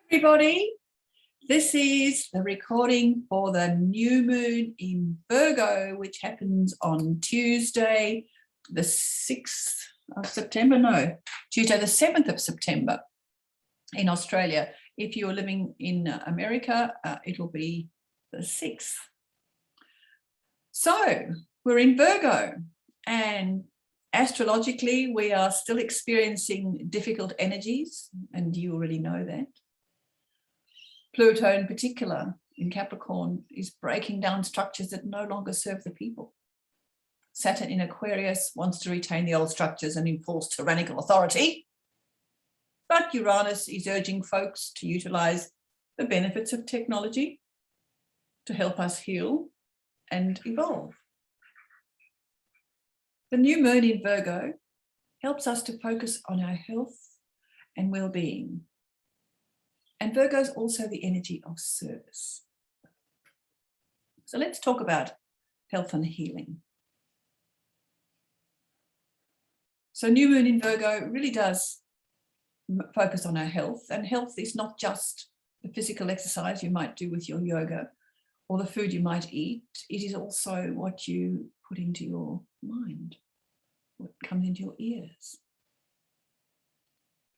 Everybody, this is the recording for the new moon in Virgo, which happens on Tuesday the 6th of September, no, Tuesday the 7th of September in Australia. If you're living in America, it'll be the 6th. So we're in Virgo, and astrologically we are still experiencing difficult energies, and you already know that. Pluto in particular in Capricorn is breaking down structures that no longer serve the people. Saturn in Aquarius wants to retain the old structures and enforce tyrannical authority. But Uranus is urging folks to utilize the benefits of technology to help us heal and evolve. The new moon in Virgo helps us to focus on our health and well-being. And Virgo is also the energy of service. So let's talk about health and healing. So new moon in Virgo really does focus on our health, and health is not just the physical exercise you might do with your yoga or the food you might eat. It is also what you put into your mind, what comes into your ears.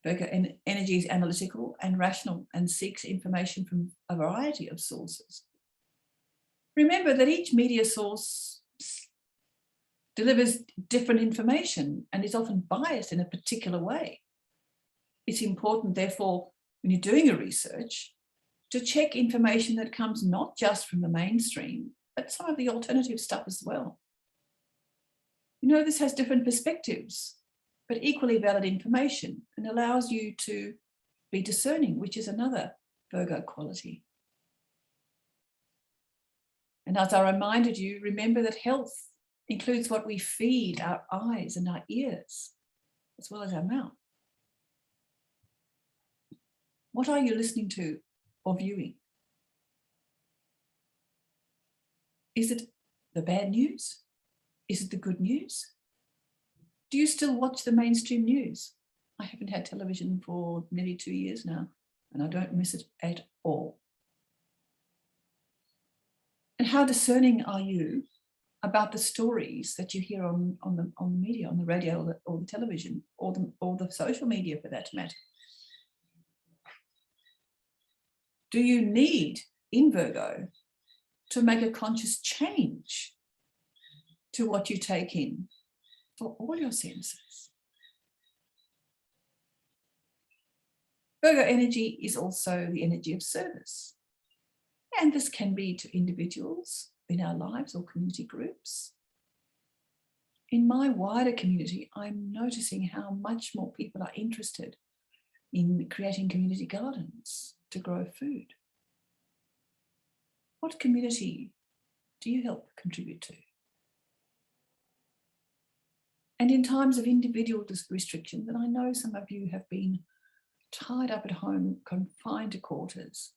Virgo energy is analytical and rational and seeks information from a variety of sources. Remember that each media source delivers different information and is often biased in a particular way. It's important, therefore, when you're doing a research, to check information that comes not just from the mainstream, but some of the alternative stuff as well. You know, this has different perspectives, but equally valid information, and allows you to be discerning, which is another Virgo quality. And as I reminded you, remember that health includes what we feed our eyes and our ears, as well as our mouth. What are you listening to or viewing? Is it the bad news? Is it the good news? Do you still watch the mainstream news? I haven't had television for nearly 2 years now, and I don't miss it at all. And how discerning are you about the stories that you hear on the media, on the radio or the television, or the social media for that matter? Do you need, in Virgo, to make a conscious change to what you take in for all your senses? Virgo energy is also the energy of service. And this can be to individuals in our lives or community groups. In my wider community, I'm noticing how much more people are interested in creating community gardens to grow food. What community do you help contribute to? And in times of individual restriction, that I know some of you have been tied up at home, confined to quarters,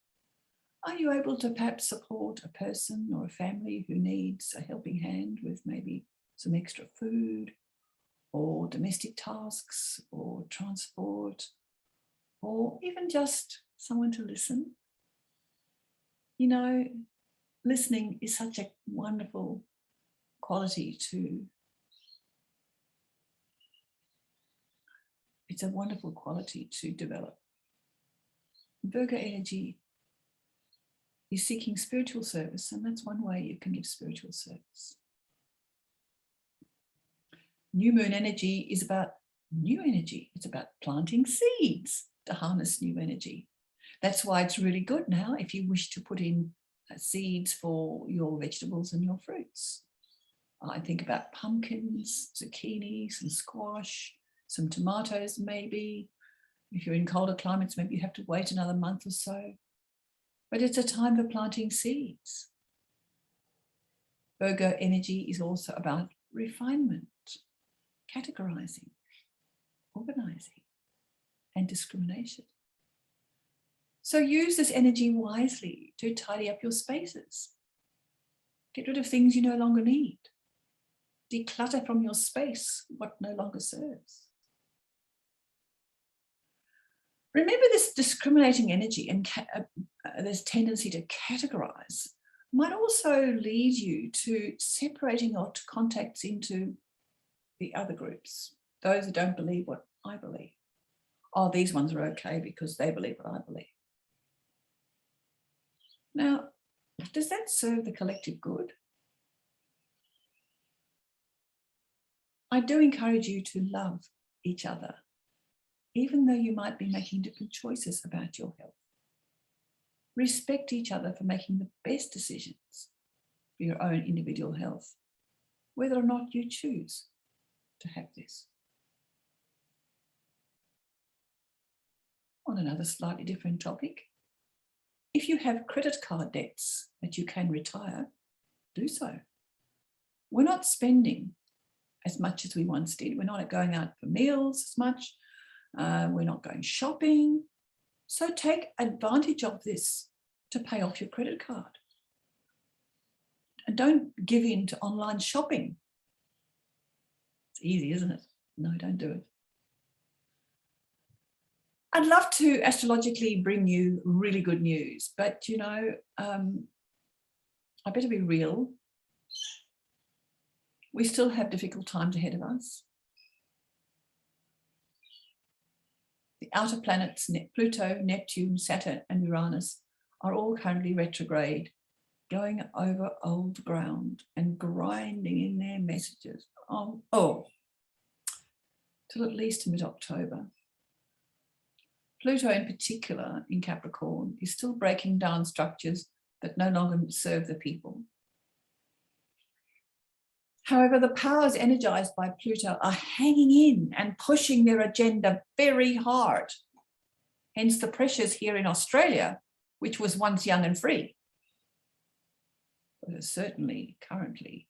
are you able to perhaps support a person or a family who needs a helping hand with maybe some extra food or domestic tasks or transport, or even just someone to listen? You know, listening is such a wonderful quality to It's a wonderful quality to develop. Virgo energy is seeking spiritual service, and that's one way you can give spiritual service. New moon energy is about new energy. It's about planting seeds to harness new energy. That's why it's really good now if you wish to put in seeds for your vegetables and your fruits. I think about pumpkins, zucchini, some squash, some tomatoes maybe. If you're in colder climates, maybe you have to wait another month or so. But it's a time for planting seeds. Virgo energy is also about refinement, categorizing, organizing, and discrimination. So use this energy wisely to tidy up your spaces. Get rid of things you no longer need. Declutter from your space what no longer serves. Remember, this discriminating energy and this tendency to categorize might also lead you to separating out contacts into the other groups, those who don't believe what I believe. Oh, these ones are okay because they believe what I believe. Now, does that serve the collective good? I do encourage you to love each other, even though you might be making different choices about your health. Respect each other for making the best decisions for your own individual health, whether or not you choose to have this. On another slightly different topic, if you have credit card debts that you can retire, do so. We're not spending as much as we once did. We're not going out for meals as much. We're not going shopping. So take advantage of this to pay off your credit card. And don't give in to online shopping. It's easy, isn't it? No, don't do it. I'd love to astrologically bring you really good news, but I better be real. We still have difficult times ahead of us. The outer planets, Pluto, Neptune, Saturn, and Uranus, are all currently retrograde, going over old ground and grinding in their messages. Till at least mid-October. Pluto in particular in Capricorn is still breaking down structures that no longer serve the people. However, the powers energized by Pluto are hanging in and pushing their agenda very hard. Hence the pressures here in Australia, which was once young and free, but has certainly currently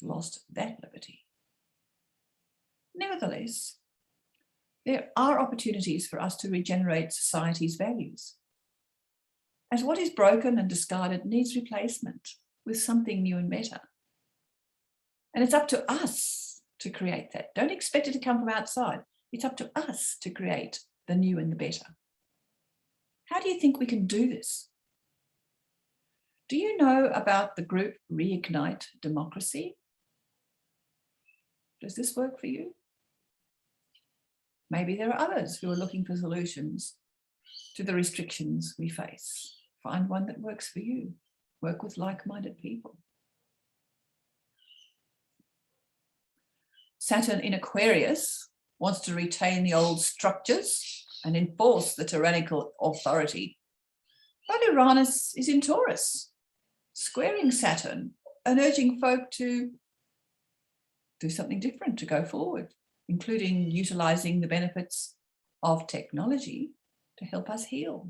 lost that liberty. Nevertheless, there are opportunities for us to regenerate society's values, as what is broken and discarded needs replacement with something new and better. And it's up to us to create that. Don't expect it to come from outside. It's up to us to create the new and the better. How do you think we can do this? Do you know about the group Reignite Democracy? Does this work for you? Maybe there are others who are looking for solutions to the restrictions we face. Find one that works for you. Work with like-minded people. Saturn in Aquarius wants to retain the old structures and enforce the tyrannical authority. But Uranus is in Taurus, squaring Saturn and urging folk to do something different, to go forward, including utilizing the benefits of technology to help us heal,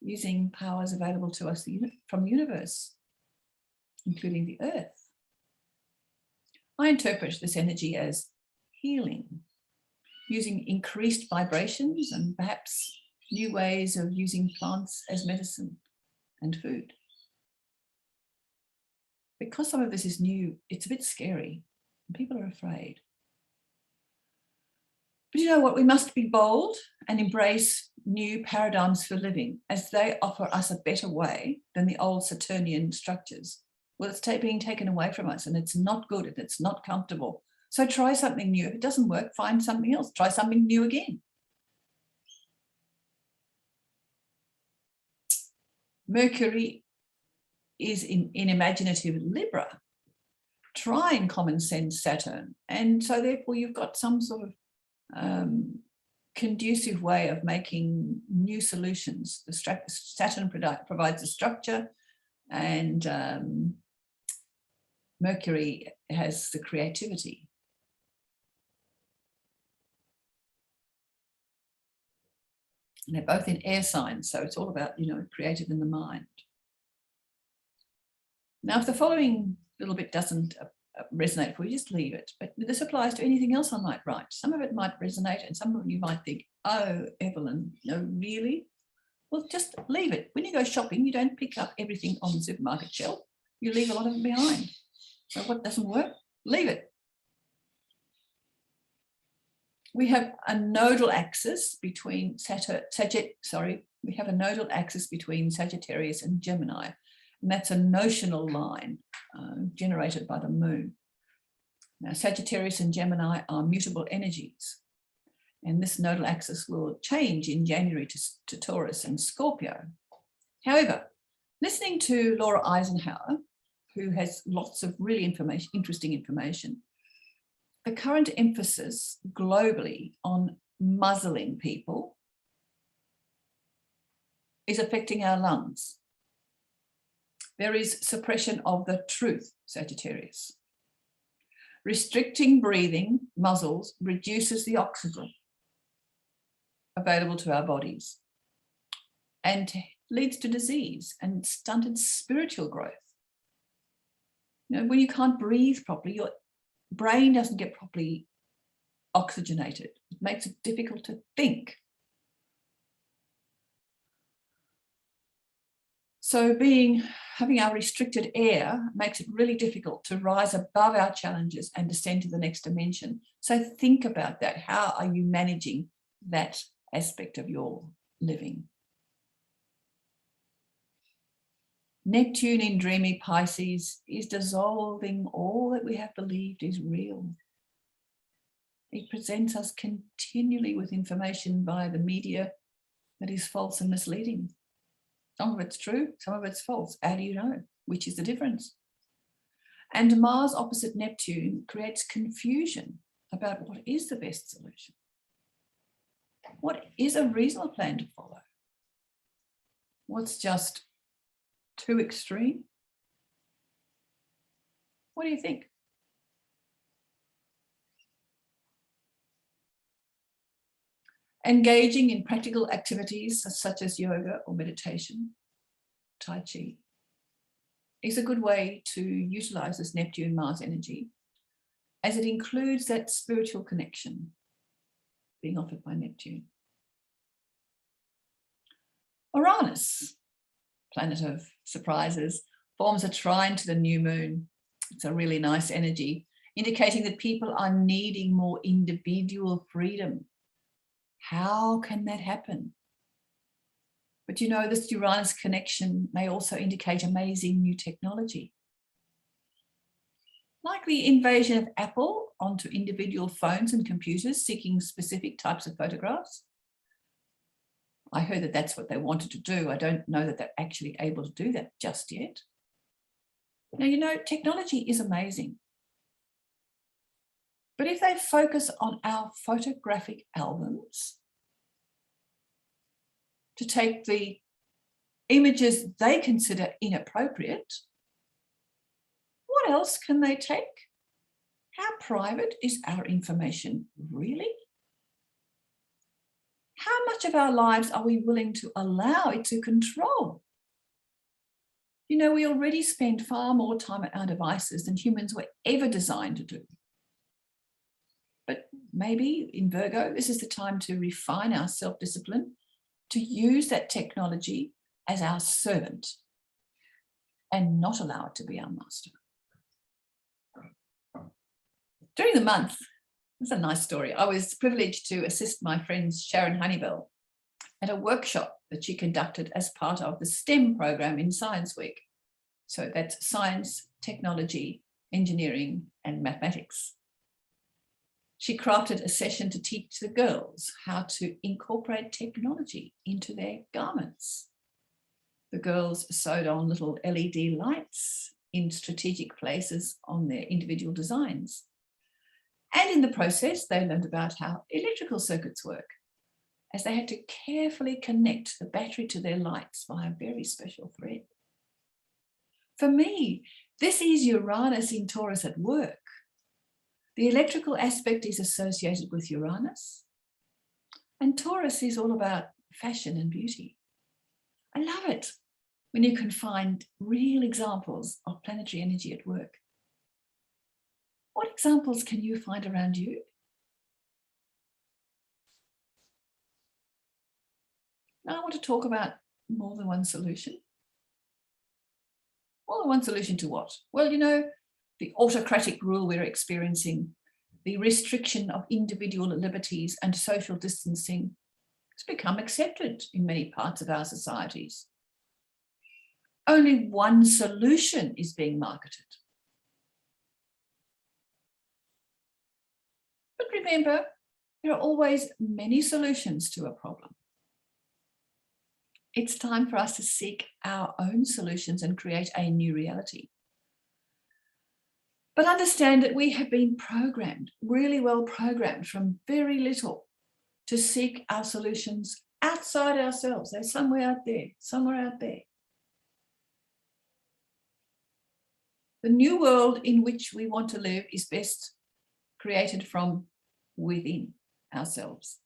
using powers available to us from the universe, including the earth. I interpret this energy as healing, using increased vibrations and perhaps new ways of using plants as medicine and food. Because some of this is new, it's a bit scary and people are afraid. But you know what? We must be bold and embrace new paradigms for living, as they offer us a better way than the old Saturnian structures. Well, it's being taken away from us and it's not good and it's not comfortable. So try something new. If it doesn't work, find something else. Try something new again. Mercury is in imaginative Libra, trine common sense Saturn. And so therefore you've got some sort of conducive way of making new solutions. Saturn provides a structure, and Mercury has the creativity. And they're both in air signs, so it's all about, creative in the mind. Now, if the following little bit doesn't resonate for you, just leave it. But this applies to anything else I might write. Some of it might resonate and some of you might think, oh, Evelyn, no, really? Well, just leave it. When you go shopping, you don't pick up everything on the supermarket shelf. You leave a lot of it behind. So what doesn't work, leave it. We have a nodal axis between Sagittarius and Gemini, and that's a notional line generated by the moon. Now, Sagittarius and Gemini are mutable energies, and this nodal axis will change in January to Taurus and Scorpio. However, listening to Laura Eisenhower, who has lots of really interesting information, the current emphasis globally on muzzling people is affecting our lungs. There is suppression of the truth, Sagittarius. Restricting breathing muzzles reduces the oxygen available to our bodies and leads to disease and stunted spiritual growth. You know, when you can't breathe properly, your brain doesn't get properly oxygenated. It makes it difficult to think. So having our restricted air makes it really difficult to rise above our challenges and descend to the next dimension. So think about that. How are you managing that aspect of your living? Neptune in dreamy Pisces is dissolving all that we have believed is real. It presents us continually with information via the media that is false and misleading. Some of it's true, some of it's false. How do you know? Which is the difference? And Mars opposite Neptune creates confusion about what is the best solution. What is a reasonable plan to follow? What's just too extreme? What do you think? Engaging in practical activities such as yoga or meditation, Tai Chi, is a good way to utilize this Neptune-Mars energy, as it includes that spiritual connection being offered by Neptune. Uranus, planet of surprises, forms a trine to the new moon. It's a really nice energy, indicating that people are needing more individual freedom. How can that happen? But you know, this Uranus connection may also indicate amazing new technology. Like the invasion of Apple onto individual phones and computers seeking specific types of photographs. I heard that that's what they wanted to do. I don't know that they're actually able to do that just yet. Now, you know, technology is amazing. But if they focus on our photographic albums to take the images they consider inappropriate, what else can they take? How private is our information really? How much of our lives are we willing to allow it to control? You know, we already spend far more time at our devices than humans were ever designed to do. But maybe in Virgo, this is the time to refine our self-discipline, to use that technology as our servant and not allow it to be our master. During the month, it's a nice story. I was privileged to assist my friend Sharon Honeybell at a workshop that she conducted as part of the STEM program in Science Week. So that's science, technology, engineering, and mathematics. She crafted a session to teach the girls how to incorporate technology into their garments. The girls sewed on little LED lights in strategic places on their individual designs. And in the process, they learned about how electrical circuits work, as they had to carefully connect the battery to their lights via a very special thread. For me, this is Uranus in Taurus at work. The electrical aspect is associated with Uranus, and Taurus is all about fashion and beauty. I love it when you can find real examples of planetary energy at work. What examples can you find around you? Now I want to talk about more than one solution. More than one solution to what? Well, you know, the autocratic rule we're experiencing the restriction of individual liberties and social distancing has become accepted in many parts of our societies. Only one solution is being marketed. But remember, there are always many solutions to a problem. It's time for us to seek our own solutions and create a new reality. But understand that we have been programmed, really well programmed from very little to seek our solutions outside ourselves. They're somewhere out there, somewhere out there. The new world in which we want to live is best created from within ourselves,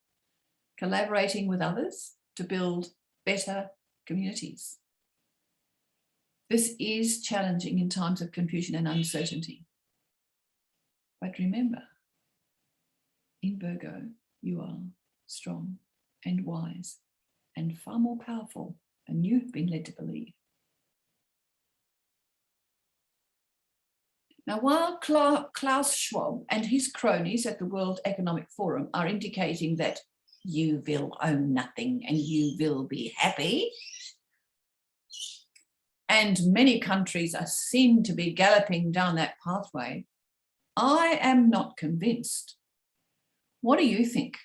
collaborating with others to build better communities. This is challenging in times of confusion and uncertainty. But remember, in Virgo, you are strong and wise and far more powerful than you've been led to believe. Now, while Klaus Schwab and his cronies at the World Economic Forum are indicating that you will own nothing and you will be happy, and many countries seem to be galloping down that pathway, I am not convinced. What do you think?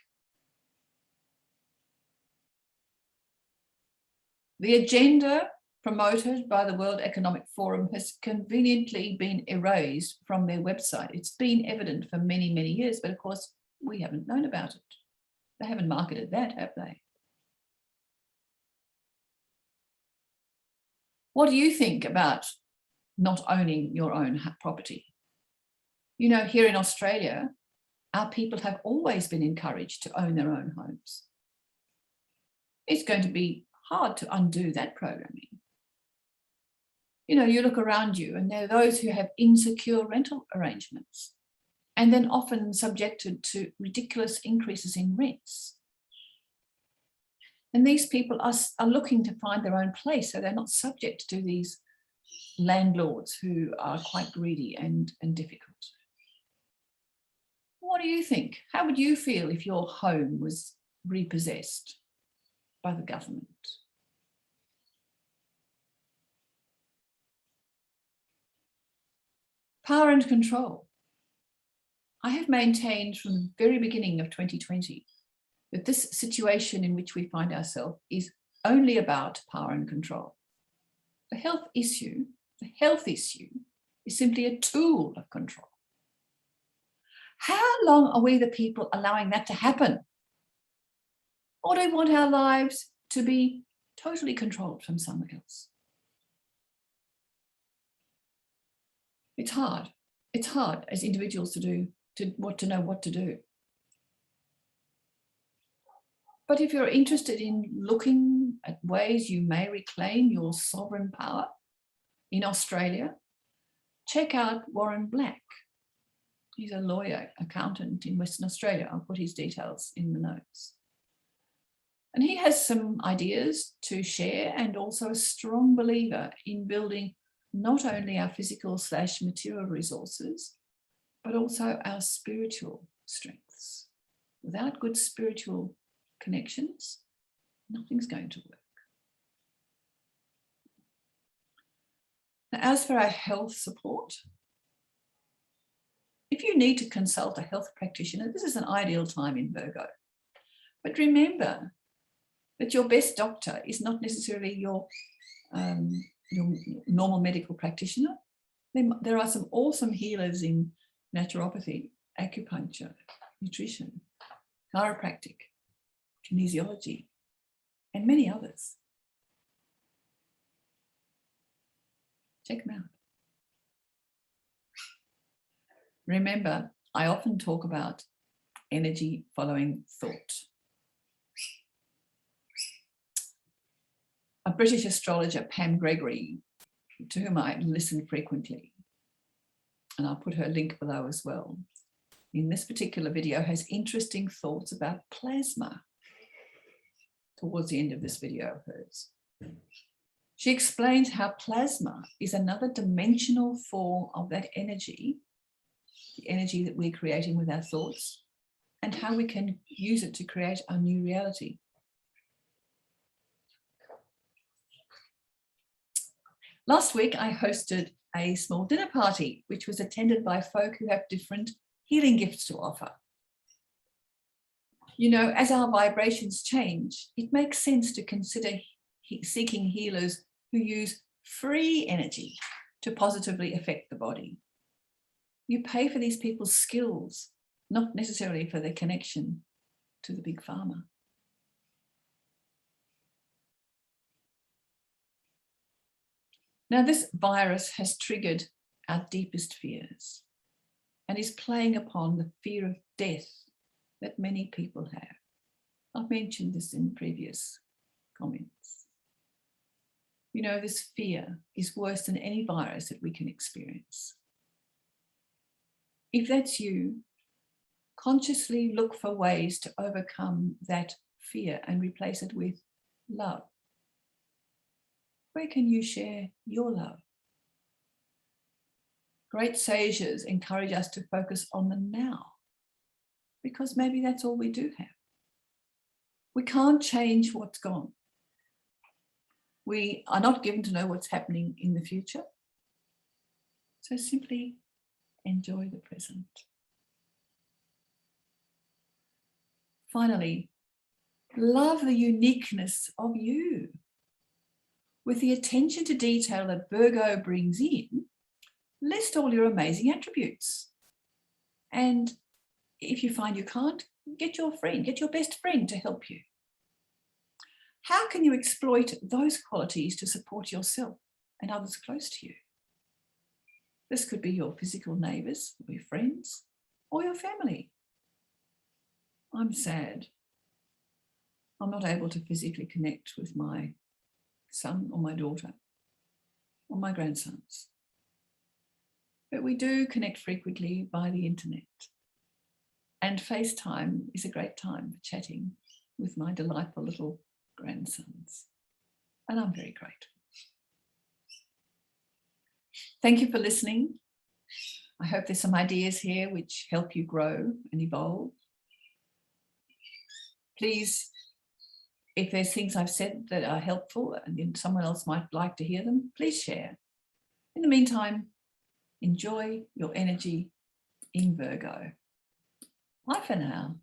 The agenda promoted by the World Economic Forum has conveniently been erased from their website. It's been evident for many, many years, but of course, we haven't known about it. They haven't marketed that, have they? What do you think about not owning your own property? You know, here in Australia, our people have always been encouraged to own their own homes. It's going to be hard to undo that programming. You know, you look around you and there are those who have insecure rental arrangements and then often subjected to ridiculous increases in rents. And these people are looking to find their own place, so they're not subject to these landlords who are quite greedy and difficult. What do you think? How would you feel if your home was repossessed by the government? Power and control. I have maintained from the very beginning of 2020 that this situation in which we find ourselves is only about power and control. The health issue is simply a tool of control. How long are we the people allowing that to happen? Or do we want our lives to be totally controlled from someone else? It's hard. It's hard as individuals to know what to do. But if you're interested in looking at ways you may reclaim your sovereign power in Australia, check out Warren Black. He's a lawyer, accountant in Western Australia. I'll put his details in the notes. And he has some ideas to share and also a strong believer in building not only our physical/material resources, but also our spiritual strengths. Without good spiritual connections, nothing's going to work. Now, as for our health support, if you need to consult a health practitioner, this is an ideal time in Virgo. But remember that your best doctor is not necessarily your normal medical practitioner. There are some awesome healers in naturopathy, acupuncture, nutrition, chiropractic, kinesiology, and many others. Check them out. Remember, I often talk about energy following thought. A British astrologer, Pam Gregory, to whom I listen frequently, and I'll put her link below as well, in this particular video has interesting thoughts about plasma towards the end of this video of hers. She explains how plasma is another dimensional form of that energy the energy that we're creating with our thoughts, and how we can use it to create our new reality. Last week, I hosted a small dinner party, which was attended by folk who have different healing gifts to offer. You know, as our vibrations change, it makes sense to consider seeking healers who use free energy to positively affect the body. You pay for these people's skills, not necessarily for their connection to the big pharma. Now, this virus has triggered our deepest fears and is playing upon the fear of death that many people have. I've mentioned this in previous comments. You know, this fear is worse than any virus that we can experience. If that's you, consciously look for ways to overcome that fear and replace it with love. Where can you share your love? Great sages encourage us to focus on the now, because maybe that's all we do have. We can't change what's gone. We are not given to know what's happening in the future. So simply enjoy the present. Finally, love the uniqueness of you. With the attention to detail that Virgo brings in, list all your amazing attributes. And if you find you can't, get your best friend to help you. How can you exploit those qualities to support yourself and others close to you? This could be your physical neighbours, or your friends, or your family. I'm sad. I'm not able to physically connect with my son or my daughter or my grandsons. But we do connect frequently by the internet. And FaceTime is a great time for chatting with my delightful little grandsons. And I'm very grateful. Thank you for listening. I hope there's some ideas here which help you grow and evolve. Please, if there's things I've said that are helpful and someone else might like to hear them, please share. In the meantime, enjoy your energy in Virgo. Bye for now.